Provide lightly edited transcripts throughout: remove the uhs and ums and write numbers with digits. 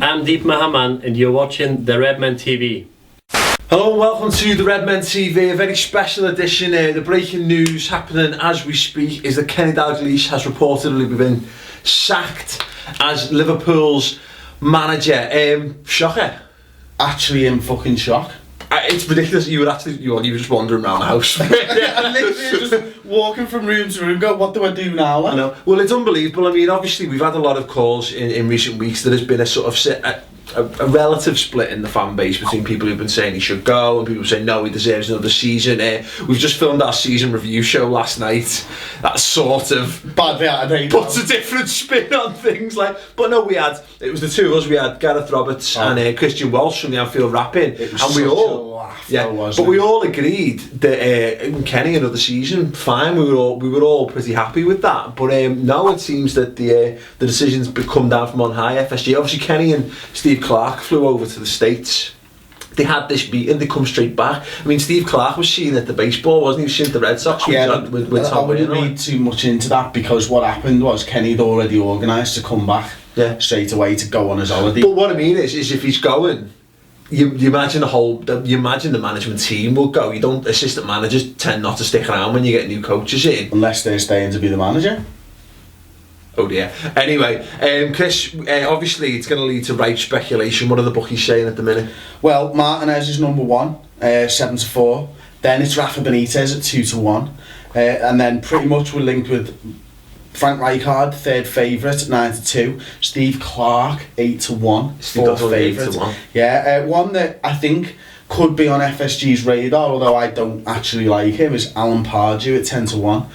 I'm Deep Mahaman and you're watching the Redmen TV. Hello and welcome to the Redmen TV, a very special edition. The breaking news happening as we speak is that Kenny Dalglish has reportedly been sacked as Liverpool's manager. Shocker. Actually in fucking shock. It's ridiculous. You were just wandering around the house. Yeah, literally just walking from room to room, go, what do I do now? I know. Well, it's unbelievable. I mean, obviously we've had a lot of calls in recent weeks. There has been a sort of a relative split in the fan base between people who've been saying he should go and people saying no, he deserves another season. We've just filmed our season review show last night. That sort of puts a different spin on things. But no, it was the two of us. We had Gareth Roberts and Christian Walsh from the Anfield Wrap-In, and we all agreed that Kenny another season, fine. We were all pretty happy with that. But no, it seems that the decisions come down from on high. FSG, obviously, Kenny and Steve Clarke flew over to the States. They had this meeting, they come straight back. I mean, Steve Clarke was seen at the baseball, wasn't he? He was seen at the Red Sox with Tom Werner. I wouldn't read too much into that, because what happened was Kenny had already organised to come back straight away to go on his holiday. But what I mean is if he's going, you imagine the management team will go. You don't. Assistant managers tend not to stick around when you get new coaches in, unless they're staying to be the manager. Oh dear. Anyway, Chris, obviously it's going to lead to ripe speculation. What are the bookies saying at the minute? Well, Martinez is number 1, 7-4. Then it's Rafa Benitez at 2-1, and then pretty much we're linked with Frank Rijkaard, third favourite, 9-2. Steve Clarke, 8-1, fourth favourite. Yeah, one that I think could be on FSG's radar, although I don't actually like him, is Alan Pardew at 10-1.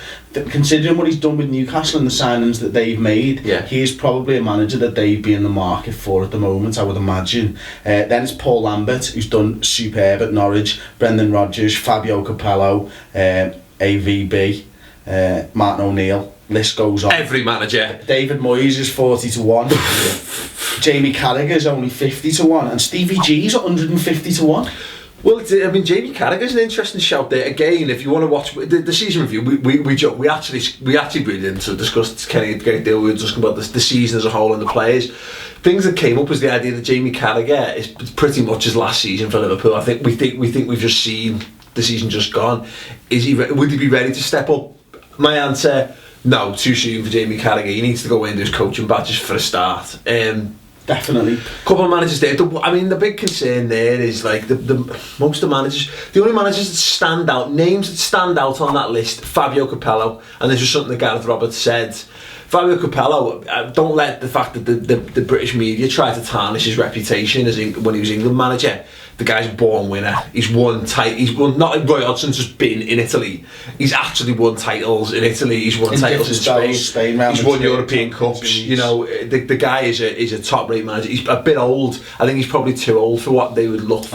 Considering what he's done with Newcastle and the signings that they've made, he is probably a manager that they'd be in the market for at the moment, I would imagine. Then it's Paul Lambert, who's done superb at Norwich, Brendan Rodgers, Fabio Capello, AVB, Martin O'Neill. List goes on. Every manager. David Moyes is 40-1. Jamie Carragher's only 50-1, and Stevie G's 150-1. Well, I mean, Jamie Carragher's an interesting shout there. Again, if you want to watch the season review, we joke. We actually really didn't discuss Kenny a great deal. We were talking about the season as a whole and the players. Things that came up was the idea that Jamie Carragher is pretty much his last season for Liverpool. I think we think we've just seen the season just gone. Would he be ready to step up? My answer: no, too soon for Jamie Carragher. He needs to go into his coaching badges for a start. Definitely. Couple of managers there. I mean, the big concern there is like most of the managers. The only managers that stand out, names that stand out on that list, Fabio Capello, and this was something that Gareth Roberts said. Fabio Capello, don't let the fact that the British media try to tarnish his reputation as when he was England manager. The guy's a born winner. He's won not like Roy Hodgson's just been in Italy. He's actually won titles in Italy. He's won titles in Spain. He's won European Cups. You know, the guy is a top-rate manager. He's a bit old. I think he's probably too old for what they would look.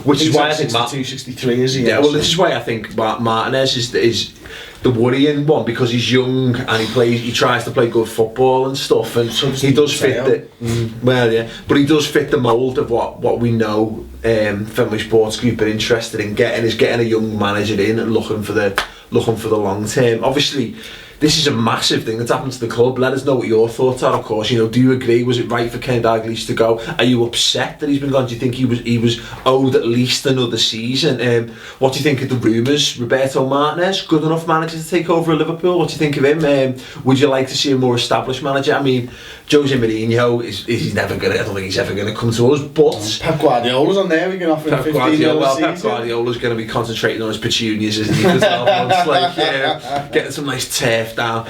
Which is why I think 63 is he? Yeah. Well, this is why I think Martinez is the worrying one, because he's young and he tries to play good football and stuff, and he does fit but he does fit the mould of what we know Fenway Sports Group are interested in getting a young manager in and looking for the long term. Obviously, this is a massive thing that's happened to the club. Let us know what your thoughts are, of course. You know, do you agree? Was it right for Kenny Dalglish to go? Are you upset that he's been gone? Do you think he was owed at least another season? What do you think of the rumours? Roberto Martinez, good enough manager to take over at Liverpool? What do you think of him? Would you like to see a more established manager? I mean, Jose Mourinho I don't think he's ever gonna come to us, but Pep Guardiola's on there. We can offer him 15 million. Pep Guardiola's going to be concentrating on his petunias, isn't he? For 12 months, getting some nice turf down.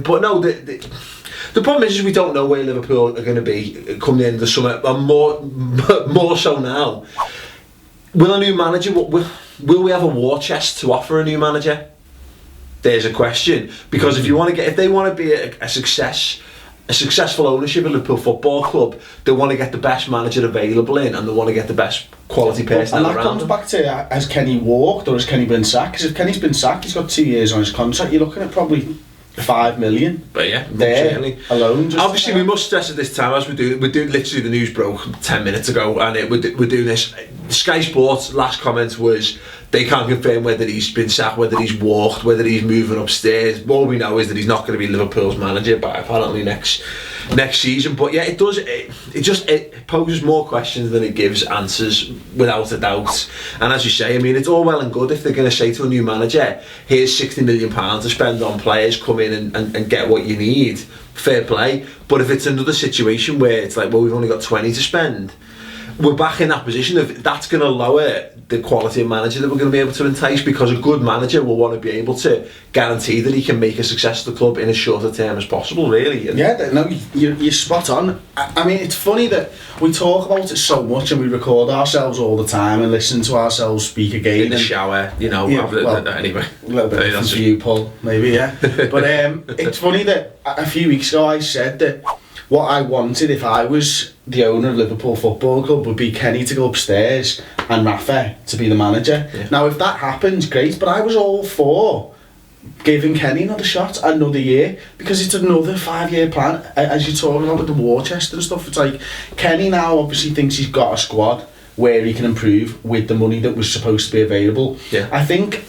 But no, the problem is we don't know where Liverpool are going to be come the end of the summer, and more so now. Will a new manager? Will we have a war chest to offer a new manager? There's a question, because if they want to be a successful ownership of Liverpool Football Club, they want to get the best manager available in, and they want to get the best quality person around. And that comes back to, has Kenny walked or has Kenny been sacked? Because if Kenny's been sacked, he's got 2 years on his contract. You're looking at probably 5 million. But yeah, there alone. Obviously, we must stress at this time, as we're doing literally, the news broke 10 minutes ago, and we're doing this. Sky Sports' last comment was they can't confirm whether he's been sacked, whether he's walked, whether he's moving upstairs. All we know is that he's not going to be Liverpool's manager, but apparently next next season. But yeah, it does. It poses more questions than it gives answers, without a doubt. And as you say, I mean, it's all well and good if they're going to say to a new manager, "Here's £60 million to spend on players, come in and get what you need." Fair play. But if it's another situation where it's like, well, we've only got 20 to spend, we're back in that position of that's going to lower the quality of manager that we're going to be able to entice, because a good manager will want to be able to guarantee that he can make a success of the club in as short a term as possible, really. And yeah, no, you're spot on. I mean, it's funny that we talk about it so much and we record ourselves all the time and listen to ourselves speak again. in the shower, you know, anyway. A little bit for you, Paul, maybe, yeah. But it's funny that a few weeks ago I said that what I wanted if I was the owner of Liverpool Football Club would be Kenny to go upstairs and Rafa to be the manager. Yeah. Now, if that happens, great, but I was all for giving Kenny another shot, another year, because it's another 5-year plan. As you're talking about with the war chest and stuff, it's like Kenny now obviously thinks he's got a squad where he can improve with the money that was supposed to be available. Yeah. I think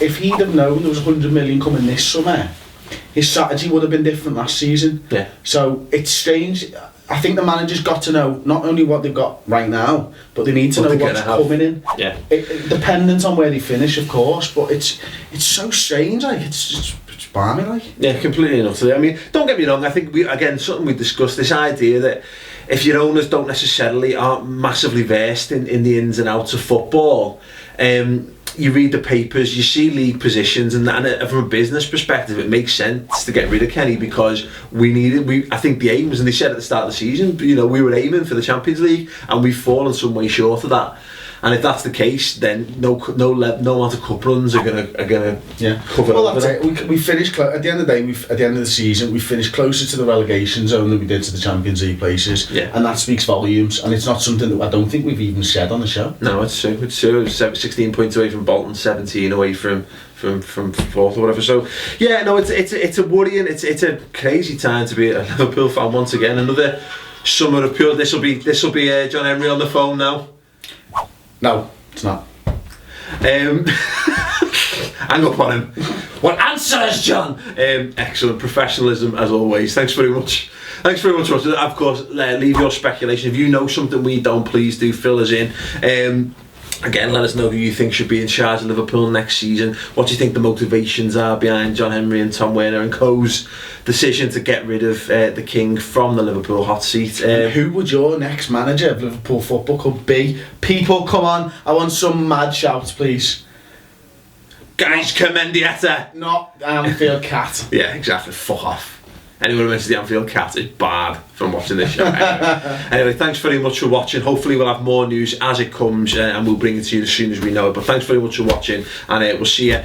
if he'd have known there was 100 million coming this summer, his strategy would have been different last season. Yeah. So it's strange. I think the manager's got to know not only what they've got right now, but they need to know what's coming in. Yeah. Dependent on where they finish, of course, but it's so strange. Like it's balmy, like. Yeah, completely and utterly. I mean, don't get me wrong. I think something we discussed, this idea that if your owners aren't massively versed in the ins and outs of football, you read the papers, you see league positions, and from a business perspective, it makes sense to get rid of Kenny, because I think the aim was, and they said at the start of the season, you know, we were aiming for the Champions League, and we've fallen some way short of that. And if that's the case, then no amount of cup runs are gonna cover well, over that's it. We finished at the end of the day. At the end of the season, we finished closer to the relegation zone than we did to the Champions League places. Yeah. And that speaks volumes. And it's not something that I don't think we've even said on the show. No, it's true. It's true. 16 points away from Bolton, 17 away from fourth or whatever. So yeah, no, it's a worrying. It's a crazy time to be a Liverpool fan once again. Another summer of pure. This will be John Henry on the phone now. No, it's not. Hang up on him. What answers, John? Excellent professionalism as always. Thanks very much. Ross. Of course, leave your speculation. If you know something we don't, please do fill us in. Again, let us know who you think should be in charge of Liverpool next season. What do you think the motivations are behind John Henry and Tom Werner and co.'s decision to get rid of the King from the Liverpool hot seat? Who would your next manager of Liverpool Football Club be? People, come on. I want some mad shouts, please. Guys, Comendieta. Not Anfield Cat. Yeah, exactly. Fuck off. Anyone who mentions the Anfield Cat is barred from watching this show. Anyway, thanks very much for watching. Hopefully we'll have more news as it comes, and we'll bring it to you as soon as we know it. But thanks very much for watching, and we'll see you.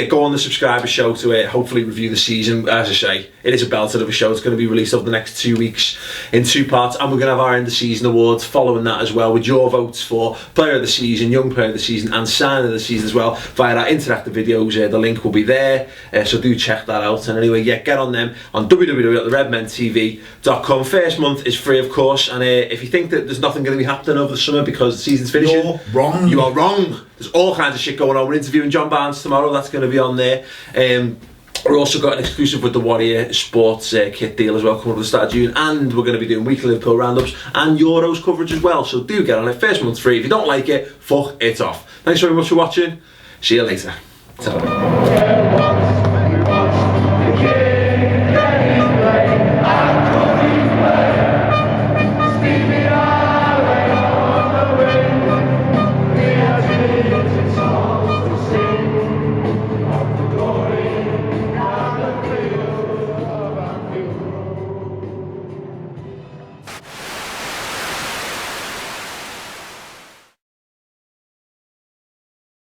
Go on the subscriber show to hopefully review the season. As I say, it is a belter of a show. It's going to be released over the next 2 weeks in 2 parts, and we're going to have our end of season awards following that as well, with your votes for player of the season, young player of the season, and sign of the season as well via our interactive videos. The link will be there, so do check that out. And anyway, get on them on www.redmentv.com. First month is free, of course, and if you think that there's nothing going to be happening over the summer because the season's finishing, you're wrong. You are wrong. There's all kinds of shit going on. We're interviewing John Barnes tomorrow. That's going to be on there. We're also got an exclusive with the Warrior Sports kit deal as well coming up at the start of June, and we're going to be doing weekly Liverpool roundups and Euros coverage as well. So do get on it. First month's free. If you don't like it, fuck it off. Thanks very much for watching. See you later. Ta-ra.